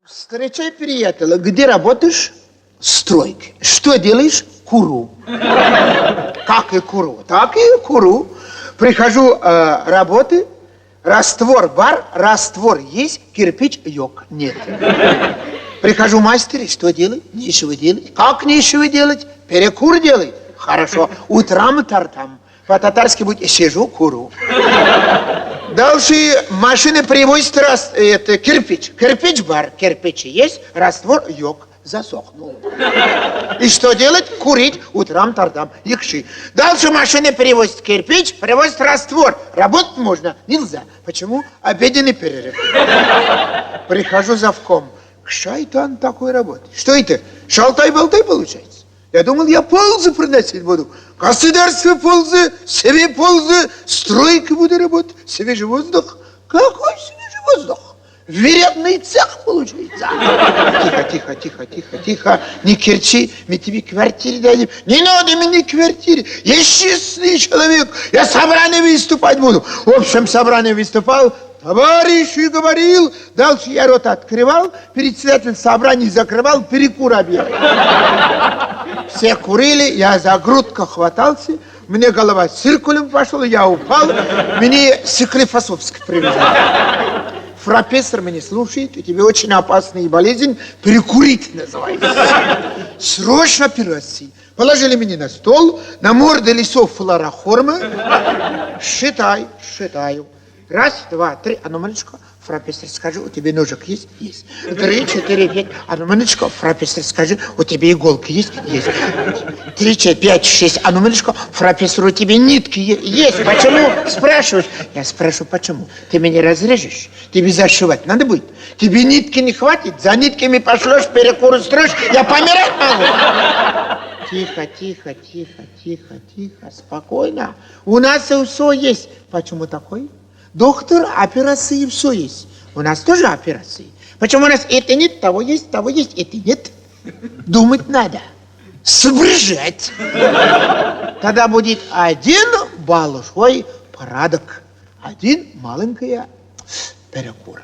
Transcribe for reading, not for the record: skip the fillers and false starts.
Встречай, приятеля, где работаешь? Стройки. Что делаешь? Куру. Как и куру? Так и куру. Прихожу работы, раствор бар, раствор есть, кирпич йог нет. Прихожу мастер, что делать? Нечего делать. Как нечего делать? Перекур делай. Хорошо. Утром тартам. По-татарски будет сижу, куру. Дальше машины привозят кирпич. Кирпич-бар, кирпичи есть, раствор йог. Засохнул. И что делать? Курить утром тартам. Якши. Дальше машины привозят кирпич, привозят раствор. Работать можно? Нельзя. Почему? Обеденный перерыв. Прихожу завком. Шайтан такой работает. Что это? Шалтай-болтай получается. Я думал, я пользу приносить буду. Государство пользы, себе пользы, стройка буду работать, свежий воздух. Какой свежий воздух? Вероятный цех получается. Тихо. Не кричи, мы тебе квартиру дадим. Не надо мне квартиры. Я честный человек. Я собрание выступать буду. В общем, собрание выступал. Товарищ и говорил. Дальше я рот открывал. Председатель собрания закрывал. Перекур объявил. Все курили, я за грудку хватался, мне голова циркулем пошла, я упал, мне Склифосовский привезли. Профессор меня слушает, у тебя очень опасная болезнь, перекурить называется. Срочно операции. Положили меня на стол, на морде лесов флорохорма. Считаю. Раз, два, три, а ну, малечко, профессор, скажи, у тебя ножик есть? Есть. 3, 4, 5, а ну, малечко, профессор, скажи, у тебя иголки есть? Есть. 3, 4, 5, 6, а ну, малечко, профессор, у тебя нитки есть? Почему? Спрашиваешь. Я спрашиваю, почему? Ты меня разрежешь? Тебе зашивать надо будет? Тебе нитки не хватит? За нитками пошлешь, перекур устроишь, я помирать могу. Тихо, спокойно. У нас и все есть. Почему такой? Доктор, операции все есть. У нас тоже операции. Почему у нас это нет, того есть, это нет? Думать надо. Соображать. Тогда будет один большой порядок. Один маленький перекур.